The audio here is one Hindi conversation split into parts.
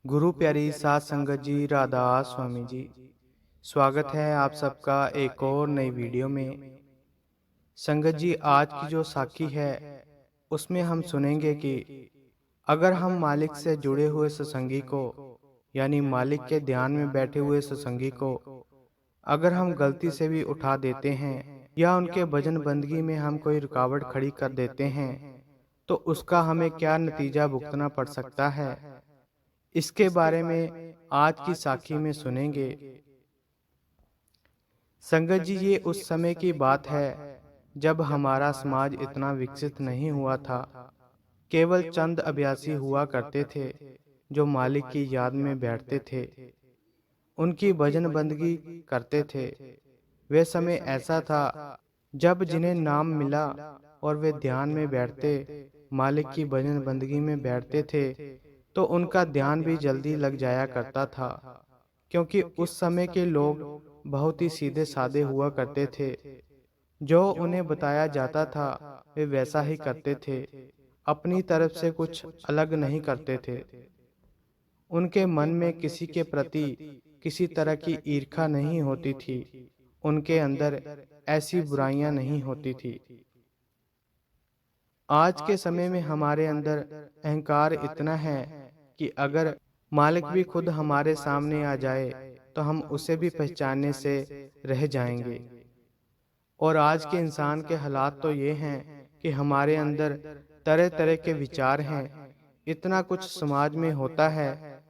गुरु प्यारी सात संगत जी, राधा स्वामी जी। स्वागत है आप सबका एक और नई वीडियो में। संगत जी, आज की जो साखी है उसमें हम सुनेंगे कि अगर हम मालिक से जुड़े हुए सत्संगी को, यानी मालिक के ध्यान में बैठे हुए सत्संगी को अगर हम गलती से भी उठा देते हैं या उनके भजन बंदगी में हम कोई रुकावट खड़ी कर देते हैं, तो उसका हमें क्या नतीजा भुगतना पड़ सकता है, इसके बारे में आज की साखी में सुनेंगे। संगत जी, ये उस समय की बात है जब हमारा समाज इतना विकसित नहीं हुआ था। केवल चंद अभ्यासी हुआ करते थे जो मालिक की याद में बैठते थे, उनकी भजन बंदगी करते थे। वे समय ऐसा था जब जिन्हें नाम मिला और वे ध्यान में बैठते, मालिक की भजन बंदगी में बैठते थे, तो उनका ध्यान भी जल्दी लग जाया करता था, क्योंकि उस समय के लोग बहुत ही सीधे साधे हुआ करते थे। जो उन्हें बताया जाता था वे वैसा ही करते थे, अपनी तरफ से कुछ अलग नहीं करते थे। उनके मन में किसी के प्रति किसी तरह की ईर्ष्या नहीं होती थी, उनके अंदर ऐसी बुराइयां नहीं होती थी। आज के समय में हमारे अंदर अहंकार इतना है कि अगर मालिक भी खुद हमारे सामने आ जाए तो हम उसे भी पहचानने से रह जाएंगे। और आज के इंसान के हालात तो ये हैं कि हमारे अंदर तरह तरह के विचार हैं, इतना कुछ समाज में होता है,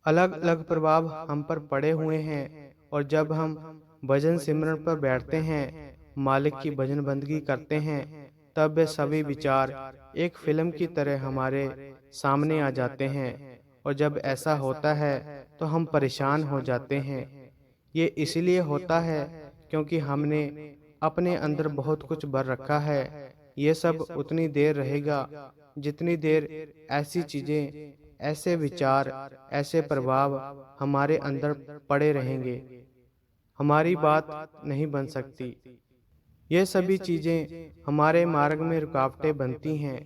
अलग अलग प्रभाव हम पर पड़े हुए हैं। और जब हम भजन सिमरन पर बैठते हैं, मालिक की भजन बंदगी करते हैं, तब वे सभी विचार एक फिल्म की तरह हमारे सामने आ जाते हैं। और जब ऐसा होता है तो हम परेशान हो जाते हैं। ये इसलिए होता है क्योंकि हमने अपने अंदर बहुत कुछ भर रखा है। ये सब उतनी देर रहेगा जितनी देर ऐसी चीजें, ऐसे विचार, ऐसे प्रभाव हमारे अंदर पड़े रहेंगे, हमारी बात नहीं बन सकती। ये सभी चीजें हमारे मार्ग में रुकावटें बनती हैं।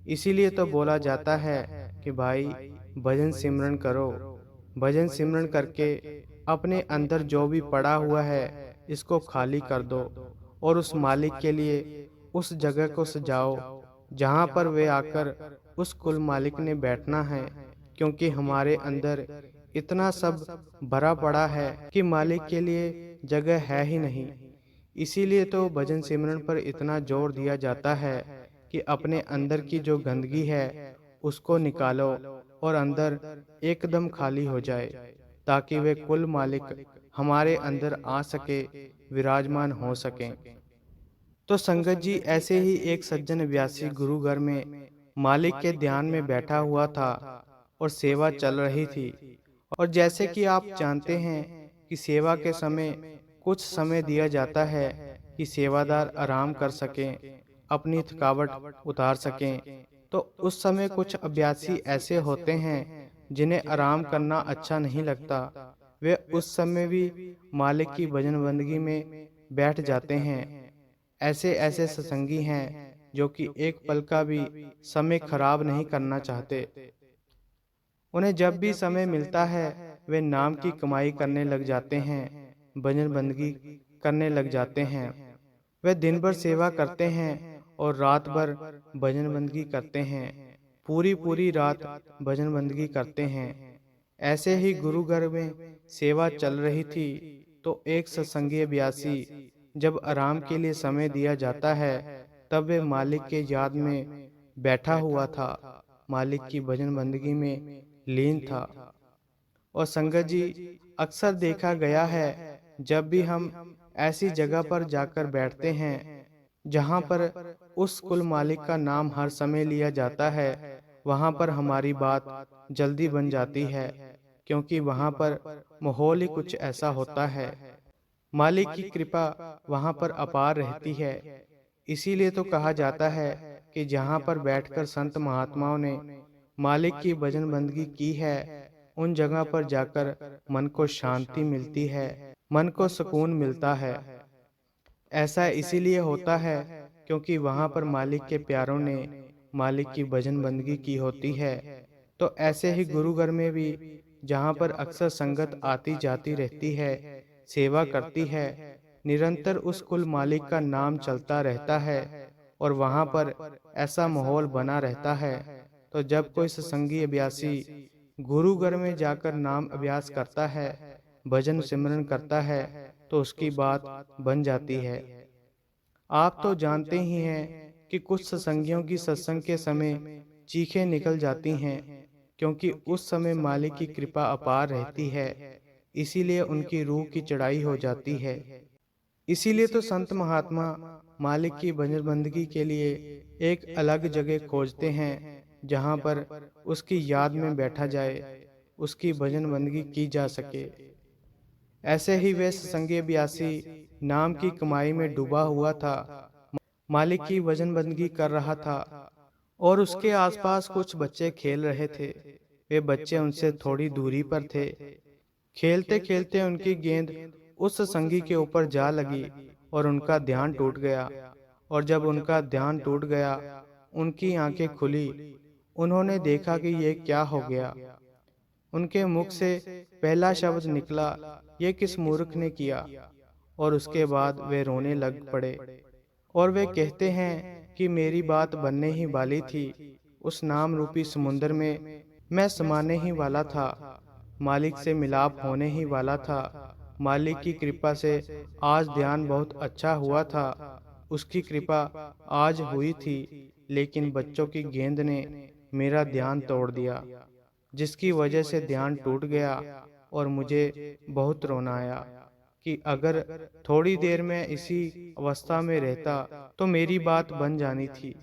इसीलिए तो बोला जाता है कि भाई भजन सिमरन करो। भजन सिमरन करके अपने अंदर जो भी पड़ा हुआ है इसको खाली कर दो और उस मालिक के लिए उस जगह को सजाओ जहाँ पर वे आकर उस कुल मालिक ने बैठना है। क्योंकि हमारे अंदर इतना सब भरा पड़ा है कि मालिक के लिए जगह है ही नहीं। इसीलिए तो भजन सिमरन पर इतना जोर दिया जाता है कि अपने अंदर की जो गंदगी है उसको निकालो और अंदर एकदम खाली हो जाए, ताकि वे कुल मालिक हमारे अंदर आ सके, विराजमान हो सकें। तो संगत जी, ऐसे ही एक सज्जन व्यासी गुरु घर में मालिक के ध्यान में बैठा हुआ था और सेवा चल रही थी। और जैसे कि आप जानते हैं कि सेवा के समय कुछ समय दिया जाता है कि सेवादार आराम कर सकें, अपनी थकावट उतार सकें। तो उस समय कुछ अभ्यासी ऐसे होते हैं जिन्हें आराम करना अच्छा नहीं लगता। वे उस समय भी मालिक की भजन बंदगी में बैठ जाते हैं। ऐसे ऐसे सत्संगी हैं जो कि एक पल का भी समय खराब नहीं करना चाहते। उन्हें जब भी समय मिलता है वे नाम की कमाई करने लग जाते हैं, भजन बंदगी करने लग जाते हैं। वे दिन भर सेवा करते हैं और रात भर भजन बंदगी करते हैं, पूरी पूरी रात भजन बंदगी करते हैं। ऐसे ही गुरु घर में सेवा चल रही थी तो एक सत्संगी अभ्यासी जब आराम के लिए समय दिया जाता है तब वे मालिक के याद में बैठा हुआ था, मालिक की भजन बंदगी में लीन था। और संगत जी, अक्सर देखा गया है जब भी हम ऐसी जगह पर जाकर बैठते हैं जहाँ पर उस कुल मालिक का नाम हर समय लिया जाता है, वहाँ पर हमारी बात जल्दी बन जाती है। क्योंकि वहाँ पर माहौल ही कुछ ऐसा होता है, मालिक की कृपा वहाँ पर अपार रहती है। इसीलिए तो कहा जाता है कि जहाँ पर बैठकर संत महात्माओं ने मालिक की भजन बंदगी की है, उन जगह पर जाकर मन को शांति मिलती है, मन को सुकून मिलता है। ऐसा इसीलिए होता है क्योंकि वहाँ पर मालिक के प्यारों ने मालिक की भजन बंदगी की होती है। तो ऐसे ही गुरु घर में भी जहाँ पर अक्सर संगत आती जाती रहती है, सेवा करती है। निरंतर उस कुल मालिक का नाम चलता रहता है और वहाँ पर ऐसा माहौल बना रहता है। तो जब कोई सत्संगी अभ्यासी गुरु घर में जाकर नाम अभ्यास करता है, भजन सिमरन करता है, तो उसकी बात बन जाती है। आप तो जानते ही हैं कि कुछ सत्संगियों की सत्संग के समय चीखें निकल जाती हैं, क्योंकि उस समय मालिक की कृपा अपार रहती है, इसीलिए उनकी रूह की चढ़ाई हो जाती है। इसीलिए तो संत महात्मा मालिक की भजन बंदगी के लिए एक अलग जगह खोजते हैं, जहाँ पर उसकी याद में बैठा जाए, उसकी भजन बंदगी की जा सके। ऐसे ही वे सत्संगी अभ्यासी नाम की कमाई में डूबा हुआ था, मालिक की भजन बंदगी कर रहा था और उसके आसपास कुछ बच्चे खेल रहे थे। वे बच्चे उनसे थोड़ी दूरी पर थे। खेलते खेलते उनकी गेंद उस संगी के ऊपर जा लगी और उनका ध्यान टूट गया। और जब उनका ध्यान टूट गया, उनकी आंखें खुली। उन्होंने देखा कि ये क्या हो गया। उनके मुख से पहला शब्द निकला, ये किस मूर्ख ने किया। और उसके बाद वे रोने लग पड़े और वे कहते हैं कि मेरी बात बनने ही वाली थी। उस नाम रूपी समुद्र में मैं समाने ही वाला था, मालिक से मिलाप होने ही वाला था। मालिक की कृपा से आज ध्यान बहुत अच्छा हुआ था। उसकी कृपा आज हुई थी, लेकिन बच्चों की गेंद ने मेरा ध्यान तोड़ दिया, जिसकी वजह से ध्यान टूट गया और मुझे बहुत रोना आया कि अगर थोड़ी देर में इसी अवस्था में रहता तो मेरी बात बन जानी थी।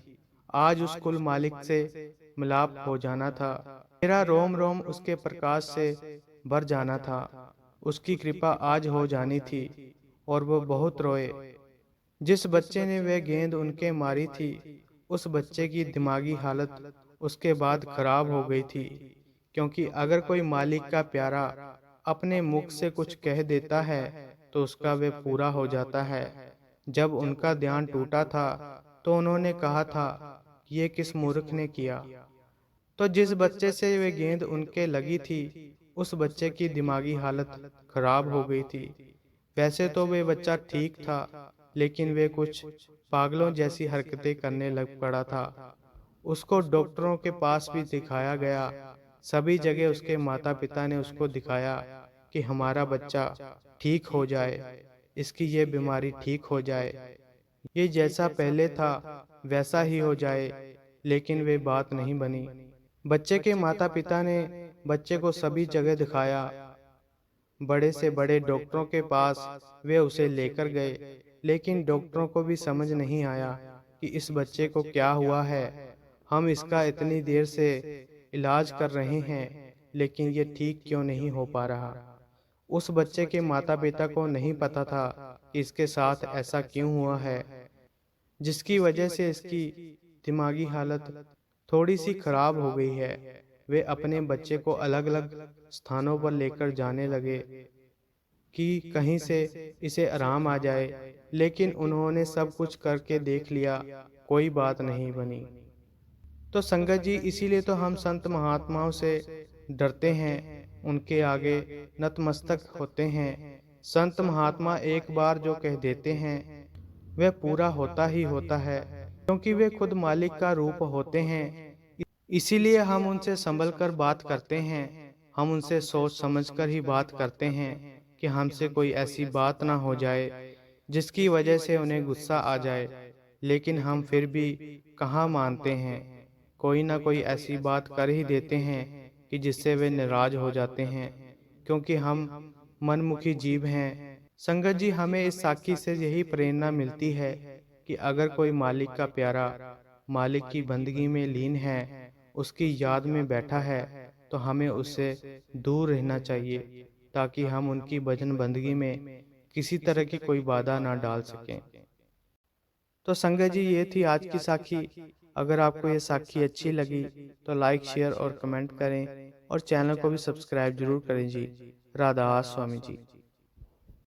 आज उस कुल मालिक से मिलाप हो जाना था। मेरा रोम रोम उसके प्रकाश से भर जाना था। उसकी कृपा आज हो जानी थी। और वो बहुत रोए। जिस बच्चे ने वह गेंद उनके मारी थी, उस बच्चे की दिमागी हालत उसके बाद खराब हो गई थी, क्योंकि अगर कोई मालिक का प्यारा अपने मुख से कुछ कह देता है तो उसका वे पूरा हो जाता है। जब उनका ध्यान टूटा था तो उन्होंने कहा था कि ये किस मूर्ख ने किया। तो जिस बच्चे से वे गेंद उनके लगी थी, उस बच्चे की दिमागी हालत खराब हो गई थी। वैसे तो वे बच्चा ठीक था, लेकिन वे कुछ पागलों जैसी हरकतें करने लग पड़ा था। उसको डॉक्टरों के पास भी दिखाया गया। सभी जगह उसके माता पिता ने उसको दिखाया कि हमारा बच्चा ठीक हो जाए, इसकी ये बीमारी ठीक हो जाए, ये जैसा पहले था वैसा ही हो जाए। लेकिन वे बात नहीं बनी। बच्चे के माता पिता ने बच्चे को सभी जगह दिखाया। बड़े से बड़े डॉक्टरों के पास वे उसे लेकर गए, लेकिन डॉक्टरों को भी समझ नहीं आया कि इस बच्चे को क्या हुआ है। हम इसका इतनी देर से इलाज कर रहे हैं, लेकिन ये ठीक क्यों नहीं हो पा रहा। उस बच्चे के माता पिता को नहीं पता था कि इसके साथ ऐसा क्यों हुआ है, जिसकी वजह से इसकी दिमागी हालत थोड़ी सी खराब हो गई है। वे अपने बच्चे को अलग अलग स्थानों पर लेकर जाने लगे कि कहीं से इसे आराम आ जाए, लेकिन उन्होंने सब कुछ करके देख लिया, कोई बात नहीं बनी। तो संगत जी, इसीलिए तो हम संत महात्माओं से डरते हैं, उनके आगे नतमस्तक होते हैं। संत महात्मा एक बार जो कह देते हैं वह पूरा होता ही होता है, क्योंकि वे खुद मालिक का रूप होते हैं। इसीलिए हम उनसे संभल कर बात करते हैं। हम उनसे सोच समझ कर ही बात करते हैं कि हमसे कोई ऐसी बात ना हो जाए जिसकी वजह से उन्हें गुस्सा आ जाए। लेकिन हम फिर भी कहाँ मानते हैं, कोई ना कोई ऐसी बात कर ही देते हैं कि जिससे वे नाराज हो जाते हैं, क्योंकि हम मनमुखी जीव हैं। संगत जी, हमें इस साखी से यही प्रेरणा मिलती है कि अगर कोई मालिक का प्यारा मालिक की बंदगी में लीन है, उसकी याद में बैठा है, तो हमें उससे दूर रहना चाहिए, ताकि हम उनकी भजन बंदगी में किसी तरह की कोई बाधा ना डाल सकें। तो संगत जी, ये थी आज की साखी। अगर आपको ये साखी अच्छी लगी तो लाइक शेयर और कमेंट करें और चैनल को भी सब्सक्राइब जरूर करें जी। राधा स्वामी जी।